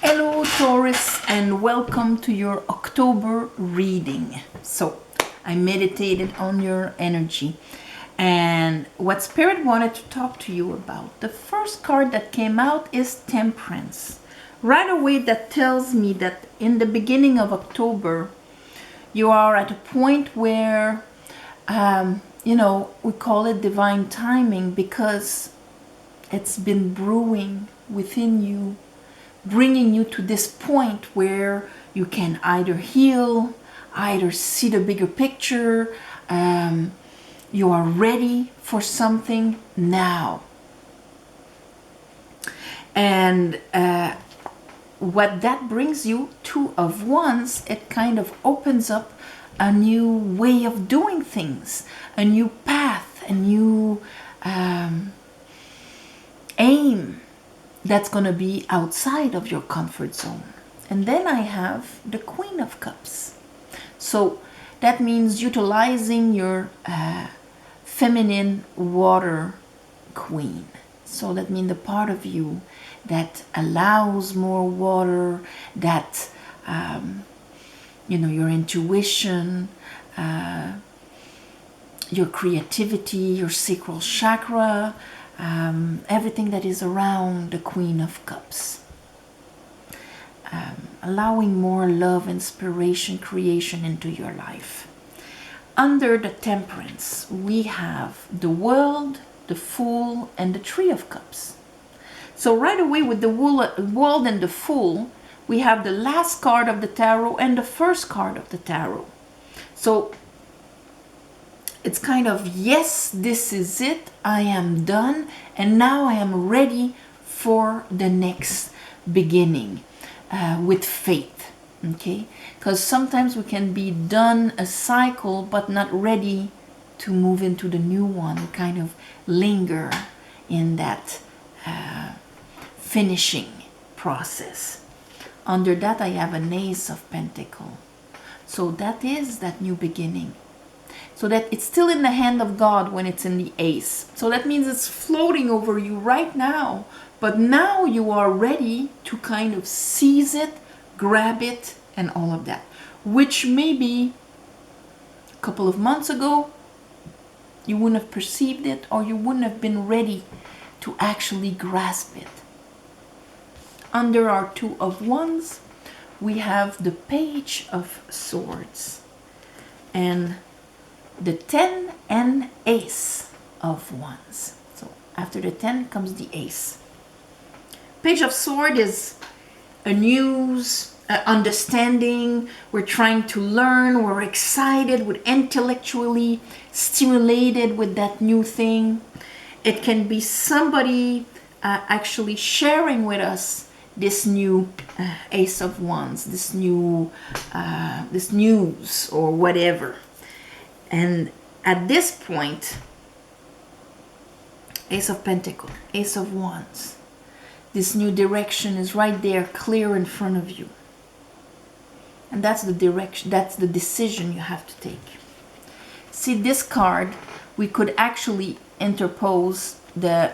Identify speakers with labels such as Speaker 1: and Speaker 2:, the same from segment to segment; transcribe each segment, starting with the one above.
Speaker 1: Hello Taurus, and welcome to your October reading. So I meditated on your energy and what Spirit wanted to talk to you about. The first card that came out is Temperance. Right away that tells me that in the beginning of October you are at a point where we call it divine timing because it's been brewing within you, bringing you to this point where you can either heal, either see the bigger picture. You are ready for something now. And what that brings you, Two of Wands, it kind of opens up a new way of doing things, a new path, a new aim that's going to be outside of your comfort zone. And then I have the Queen of Cups. So that means utilizing your feminine water queen. So that means the part of you that allows more water, that your intuition, your creativity, your sacral chakra, everything that is around the Queen of Cups. Allowing more love, inspiration, creation into your life. Under the Temperance, we have the World, the Fool, and the Three of Cups. So right away with the World and the Fool, we have the last card of the Tarot and the first card of the Tarot. So it's kind of, yes, this is it, I am done, and now I am ready for the next beginning with faith, okay? Because sometimes we can be done a cycle but not ready to move into the new one. We kind of linger in that finishing process. Under that I have an Ace of Pentacles. So that is that new beginning. So that it's still in the hand of God when it's in the Ace. So that means it's floating over you right now. But now you are ready to kind of seize it, grab it, and all of that. Which maybe a couple of months ago, you wouldn't have perceived it, or you wouldn't have been ready to actually grasp it. Under our Two of Wands, we have the Page of Swords. And the 10 and Ace of Wands. So after the 10 comes the Ace. Page of Sword is a news, understanding. We're trying to learn. We're excited. We're intellectually stimulated with that new thing. It can be somebody actually sharing with us this new Ace of Wands, this new this news or whatever. And at this point, Ace of Pentacles, Ace of Wands, this new direction is right there, clear in front of you. And that's the direction, that's the decision you have to take. See, this card, we could actually interpose the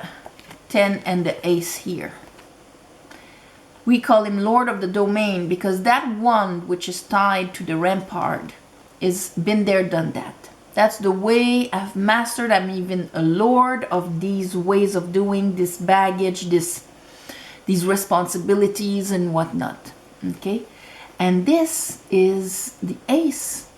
Speaker 1: 10 and the Ace here. We call him Lord of the Domain because that wand which is tied to the rampart is been there, done that. That's the way I've mastered. I'm even a lord of these ways of doing, this baggage, these responsibilities and whatnot. Okay? And this is the Ace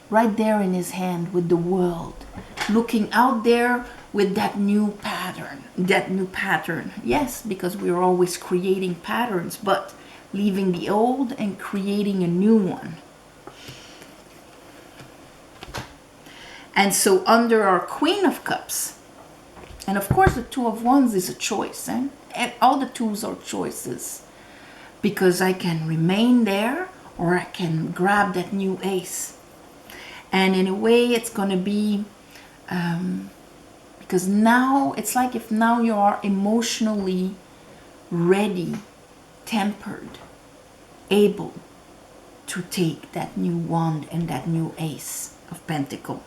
Speaker 1: right there in his hand with the world. Looking out there with that new pattern. That new pattern. Yes, because we're always creating patterns, but leaving the old and creating a new one. And so under our Queen of Cups, and of course the Two of Wands is a choice, and all the twos are choices, because I can remain there or I can grab that new Ace. And in a way it's going to be, because now it's like if now you are emotionally ready, tempered, able to take that new wand and that new Ace of Pentacles.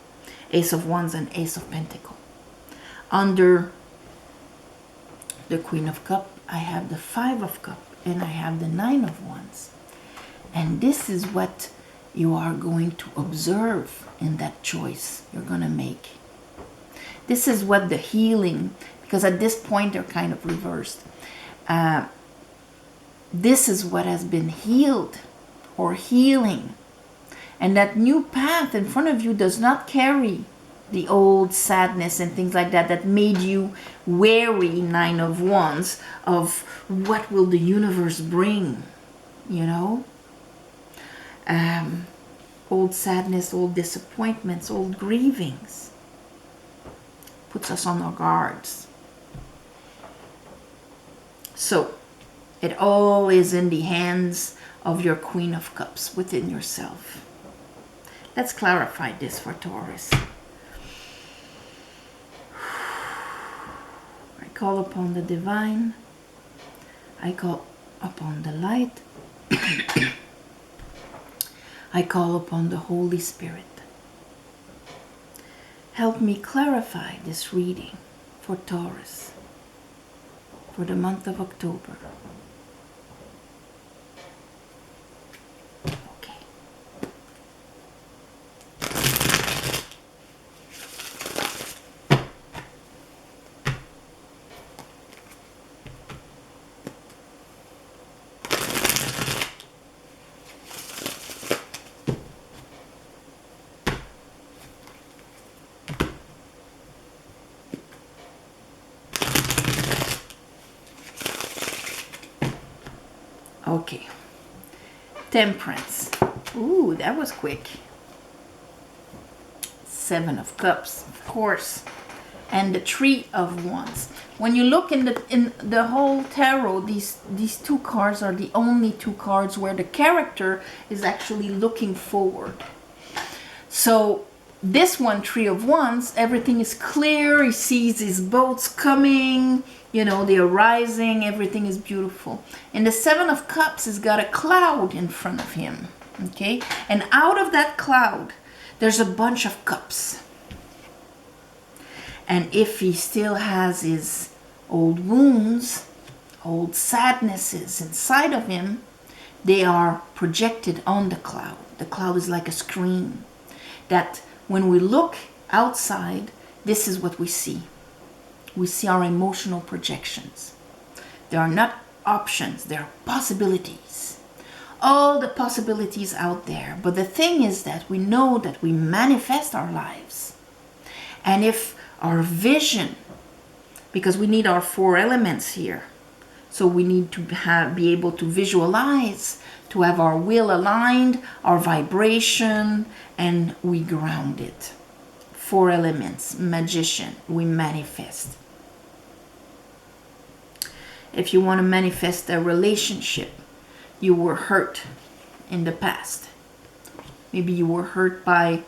Speaker 1: Ace of Wands and Ace of Pentacles. Under the Queen of Cups, I have the 5 of Cups, and I have the 9 of Wands. And this is what you are going to observe in that choice you're going to make. This is what the healing, because at this point they're kind of reversed. This is what has been healed or healing. And that new path in front of you does not carry the old sadness and things like that that made you wary, 9 of Wands, of what will the universe bring, you know? Old sadness, old disappointments, old grievings. Puts us on our guards. So, it all is in the hands of your Queen of Cups within yourself. Let's clarify this for Taurus. I call upon the divine. I call upon the light. I call upon the Holy Spirit. Help me clarify this reading for Taurus for the month of October. Okay. Okay. Temperance. Ooh, that was quick. 7 of Cups, of course. And the 3 of Wands. When you look in the whole tarot, these 2 cards are the only 2 cards where the character is actually looking forward. So this one, 3 of Wands, everything is clear. He sees his boats coming. You know, they're rising. Everything is beautiful. And the 7 of Cups has got a cloud in front of him. Okay? And out of that cloud, there's a bunch of cups. And if he still has his old wounds, old sadnesses inside of him, they are projected on the cloud. The cloud is like a screen that when we look outside, this is what we see. We see our emotional projections. They are not options, they are possibilities. All the possibilities out there. But the thing is that we know that we manifest our lives. And if our vision, because we need our 4 elements here, so we need to be able to visualize, to have our will aligned, our vibration, and we ground it. 4 elements, magician, we manifest. If you want to manifest a relationship, you were hurt in the past. Maybe you were hurt by,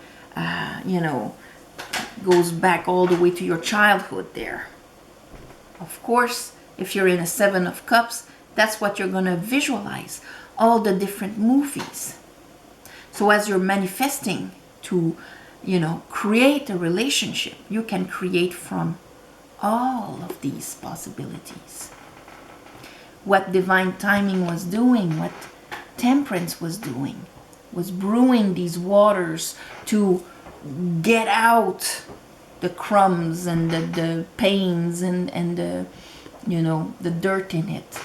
Speaker 1: goes back all the way to your childhood there. Of course, if you're in a 7 of Cups, that's what you're going to visualize. All the different movies. So as you're manifesting to, create a relationship, you can create from all of these possibilities. What divine timing was doing, what temperance was doing, was brewing these waters to get out the crumbs and the pains and the, the dirt in it,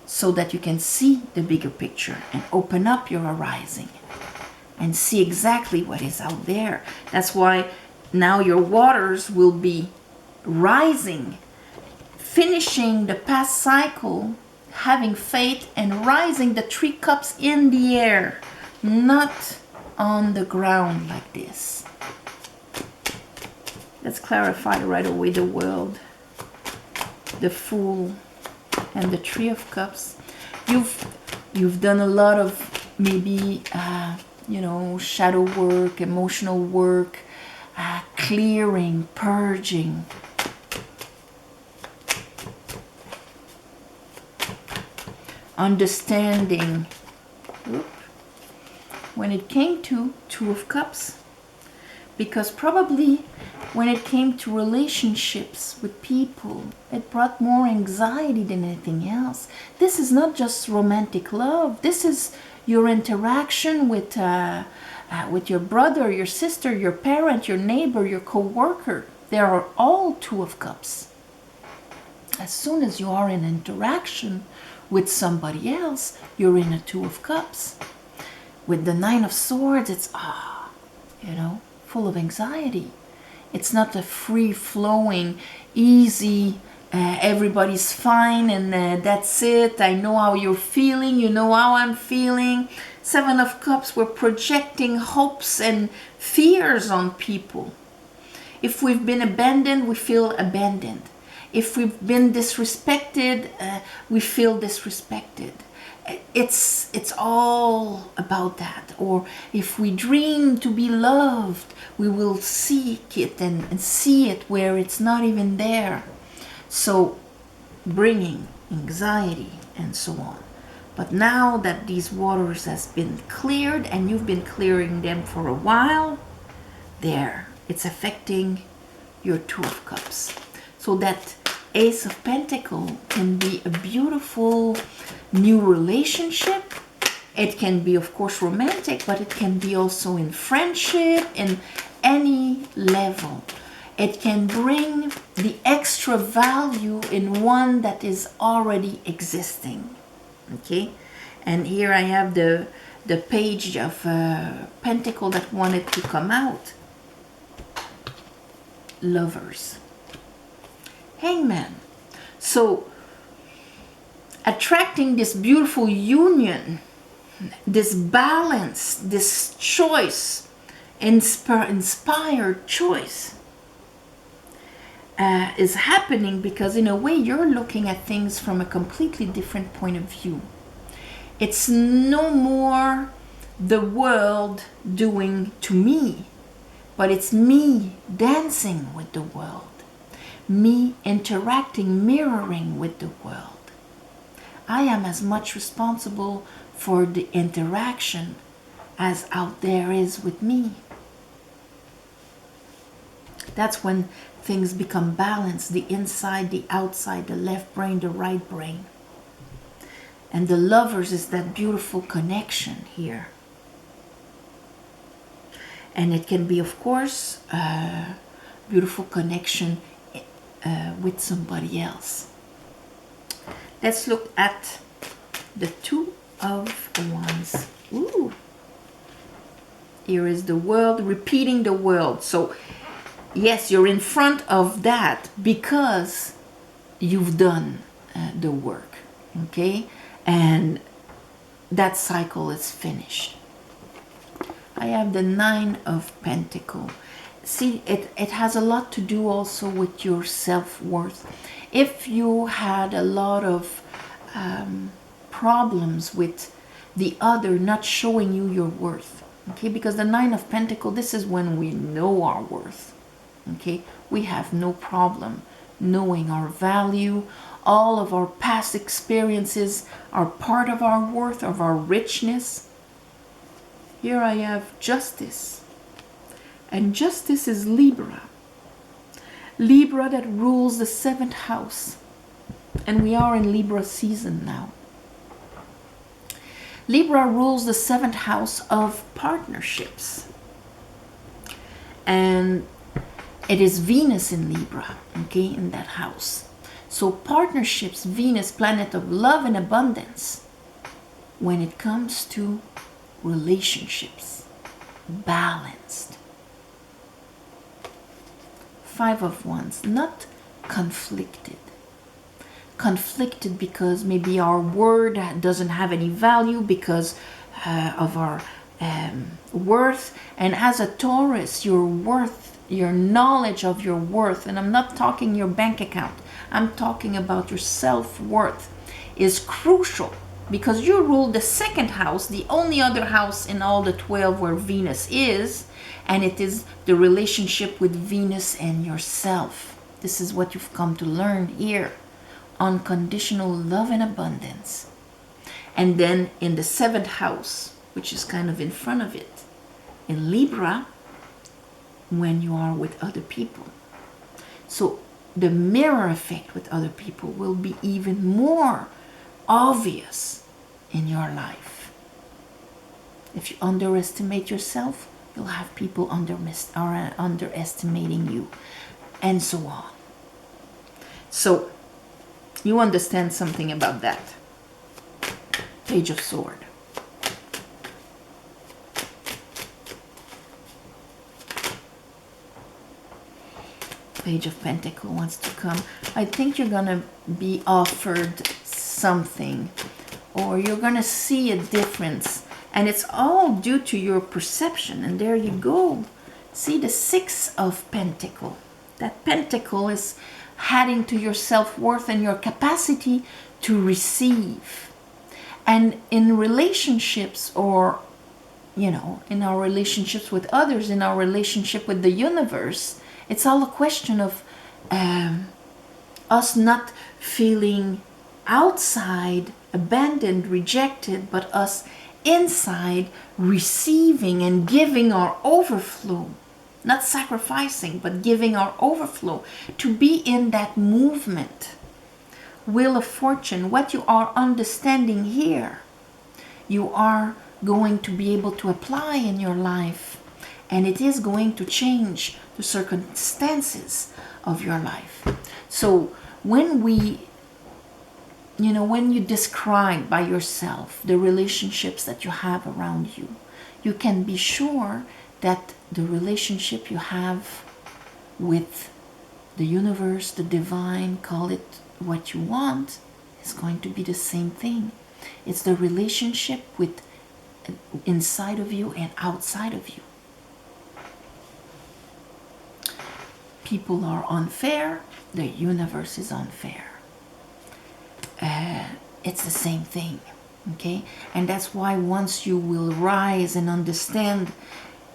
Speaker 1: so that you can see the bigger picture and open up your arising and see exactly what is out there. That's why now your waters will be rising, finishing the past cycle, having faith and rising the 3 cups in the air, not on the ground like this. Let's clarify right away the world, the Fool, and the 3 of Cups. You've done a lot of maybe shadow work, emotional work, clearing, purging. Understanding. When it came to 2 of Cups, because probably when it came to relationships with people, it brought more anxiety than anything else. This is not just romantic love. This is your interaction with your brother, your sister, your parent, your neighbor, your co-worker. They are all Two of Cups. As soon as you are in interaction with somebody else, you're in a Two of Cups. With the Nine of Swords, it's, full of anxiety. It's not a free-flowing, easy, everybody's fine and that's it. I know how you're feeling, you know how I'm feeling. Seven of Cups, we're projecting hopes and fears on people. If we've been abandoned, we feel abandoned. If we've been disrespected, we feel disrespected. It's all about that. Or if we dream to be loved, we will seek it and see it where it's not even there. So bringing anxiety and so on. But now that these waters has been cleared and you've been clearing them for a while, there, it's affecting your Two of Cups. So that Ace of Pentacles can be a beautiful new relationship. It can be, of course, romantic, but it can be also in friendship, in any level. It can bring the extra value in one that is already existing. Okay? And here I have the page of Pentacle that wanted to come out. Lovers. Hangman. So attracting this beautiful union, this balance, this choice, inspired choice is happening because in a way you're looking at things from a completely different point of view. It's no more the world doing to me, but it's me dancing with the world. Me interacting, mirroring with the world. I am as much responsible for the interaction as out there is with me. That's when things become balanced, the inside, the outside, the left brain, the right brain. And the Lovers is that beautiful connection here. And it can be, of course, a beautiful connection with somebody else. Let's look at the Two of Wands. Ooh. Here is the World, repeating the world. So yes, you're in front of that because you've done the work. Okay? And that cycle is finished. I have the Nine of Pentacles. See, it has a lot to do also with your self-worth. If you had a lot of problems with the other not showing you your worth, okay, because the Nine of Pentacles, this is when we know our worth, okay, we have no problem knowing our value. All of our past experiences are part of our worth, of our richness. Here I have Justice. And Justice is Libra. Libra that rules the 7th house. And we are in Libra season now. Libra rules the 7th house of partnerships. And it is Venus in Libra, okay, in that house. So partnerships, Venus, planet of love and abundance. When it comes to relationships, balanced. Five of Wands, not conflicted. Conflicted because maybe our word doesn't have any value because of our worth. And as a Taurus, your worth, your knowledge of your worth, and I'm not talking your bank account, I'm talking about your self-worth, is crucial because you rule the 2nd house, the only other house in all the 12 where Venus is, and it is the relationship with Venus and yourself. This is what you've come to learn here. Unconditional love and abundance. And then in the 7th house, which is kind of in front of it, in Libra, when you are with other people. So the mirror effect with other people will be even more obvious in your life. If you underestimate yourself, you'll have people underestimating you, and so on. So you understand something about that. Page of Sword. Page of Pentacle wants to come. I think you're gonna be offered something, or you're gonna see a difference, and it's all due to your perception. And there you go. See the Six of Pentacle. That pentacle is adding to your self-worth and your capacity to receive. And in relationships, or in our relationships with others, in our relationship with the universe, it's all a question of us not feeling outside abandoned, rejected, but us inside receiving and giving our overflow. Not sacrificing, but giving our overflow. To be in that movement. Wheel of Fortune, what you are understanding here, you are going to be able to apply in your life. And it is going to change the circumstances of your life. So when when you describe by yourself the relationships that you have around you, you can be sure that the relationship you have with the universe, the divine, call it what you want, is going to be the same thing. It's the relationship with inside of you and outside of you. People are unfair, the universe is unfair. It's the same thing, okay? And that's why once you will rise and understand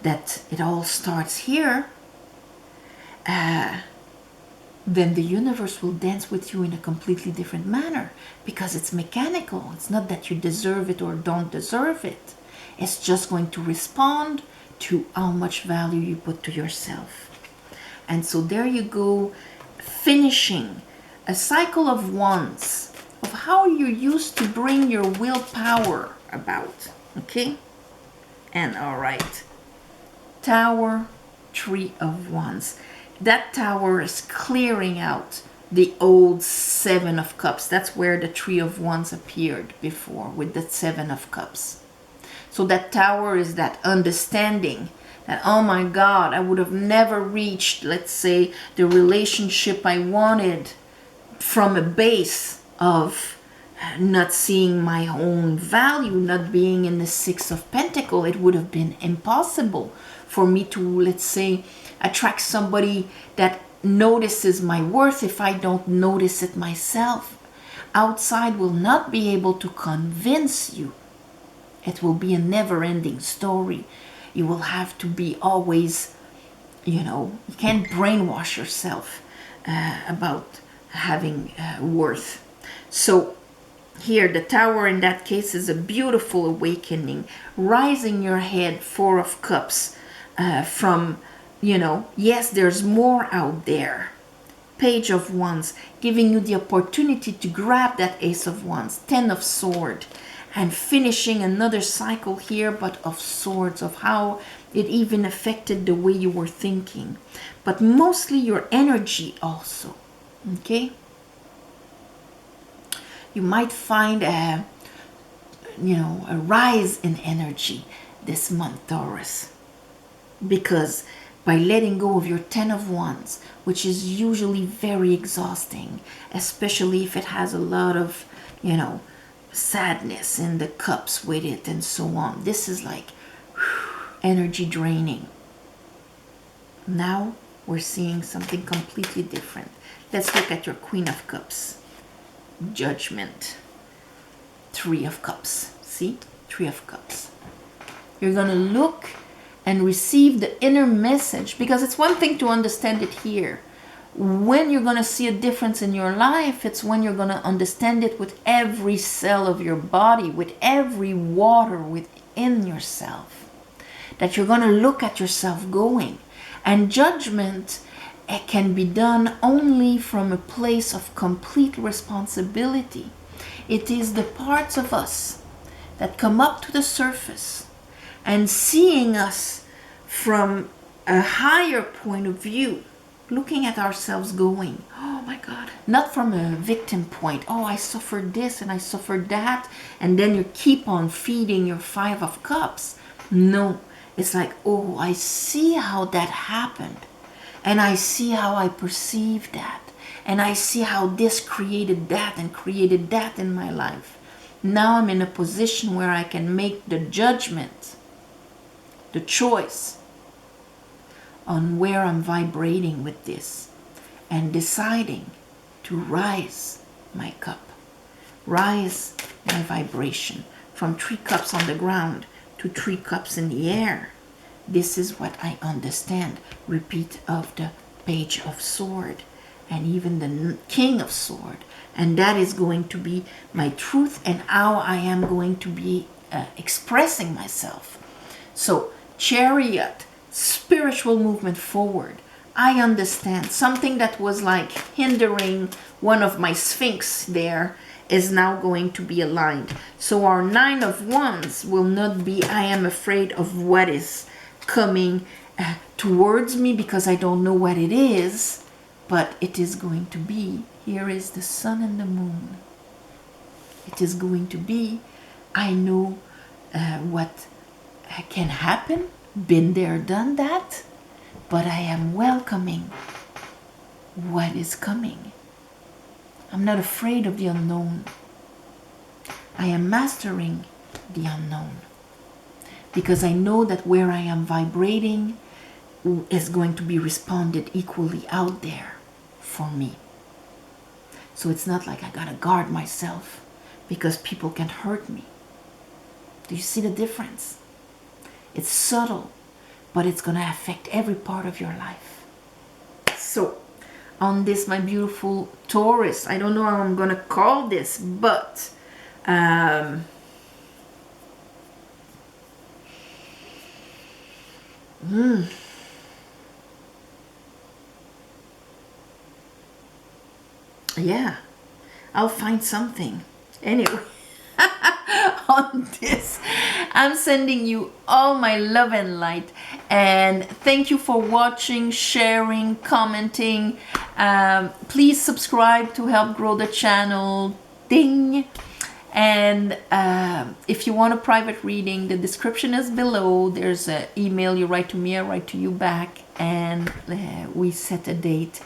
Speaker 1: that it all starts here, then the universe will dance with you in a completely different manner, because it's mechanical. It's not that you deserve it or don't deserve it. It's just going to respond to how much value you put to yourself. And so there you go, finishing a cycle of wands, of how you used to bring your willpower about, okay? And all right, Tower, Three of Wands. That tower is clearing out the old Seven of Cups. That's where the Three of Wands appeared before, with the Seven of Cups. So that tower is that understanding that, oh my God, I would have never reached, let's say, the relationship I wanted from a base of not seeing my own value, not being in the Six of Pentacles. It would have been impossible for me to, let's say, attract somebody that notices my worth if I don't notice it myself. Outside will not be able to convince you. It will be a never-ending story. You will have to be always, you can't brainwash yourself about having worth. So here, the tower in that case is a beautiful awakening, rising your head, Four of Cups, from, yes, there's more out there. Page of Wands, giving you the opportunity to grab that Ace of Wands, Ten of Swords, and finishing another cycle here, but of swords, of how it even affected the way you were thinking, but mostly your energy also, okay? You might find a rise in energy this month, Taurus, because by letting go of your Ten of Wands, which is usually very exhausting, especially if it has a lot of, sadness in the cups with it and so on. This is like energy draining. Now we're seeing something completely different. Let's look at your Queen of Cups. Judgment. Three of Cups. See? Three of Cups. You're going to look and receive the inner message, because it's one thing to understand it here. When you're going to see a difference in your life, it's when you're going to understand it with every cell of your body, with every water within yourself, that you're going to look at yourself going. And judgment can be done only from a place of complete responsibility. It is the parts of us that come up to the surface and seeing us from a higher point of view, looking at ourselves going, oh my God, not from a victim point, oh, I suffered this and I suffered that, and then you keep on feeding your 5 of cups. No, it's like, oh, I see how that happened, and I see how I perceive that, and I see how this created that and created that in my life. Now I'm in a position where I can make the judgment, the choice on where I'm vibrating with this, and deciding to rise my cup, rise my vibration from 3 cups on the ground to 3 cups in the air. This is what I understand. Repeat of the Page of Sword and even the King of Sword. And that is going to be my truth and how I am going to be expressing myself. So, Chariot, spiritual movement forward. I understand something that was like hindering one of my sphinx there is now going to be aligned. So our 9 of Wands will not be, I am afraid of what is coming towards me because I don't know what it is, but it is going to be, here is the sun and the moon. It is going to be, I know what can happen, been there, done that, but I am welcoming what is coming. I'm not afraid of the unknown. I am mastering the unknown because I know that where I am vibrating is going to be responded equally out there for me. So it's not like I gotta guard myself because people can hurt me. Do you see the difference? It's subtle, but it's gonna affect every part of your life. So on this, my beautiful Taurus, I don't know how I'm gonna call this, but yeah, I'll find something. Anyway, on this, I'm sending you all my love and light, and thank you for watching, sharing, commenting. Please subscribe to help grow the channel. Ding. And if you want a private reading, the description is below. There's an email, you write to me, I write to you back, and we set a date.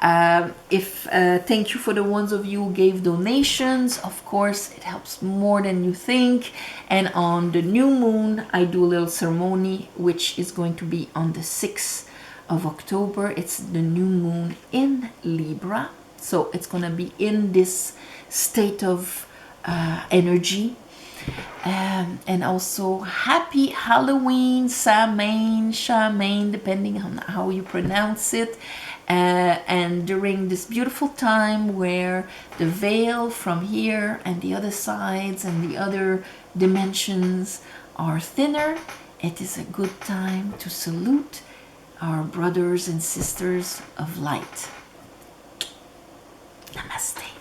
Speaker 1: Thank you for the ones of you who gave donations. Of course, it helps more than you think. And on the new moon, I do a little ceremony, which is going to be on the 6th of October. It's the new moon in Libra. So it's going to be in this state of energy. And also happy Halloween, Shamain, depending on how you pronounce it. And during this beautiful time where the veil from here and the other sides and the other dimensions are thinner, it is a good time to salute our brothers and sisters of light. Namaste.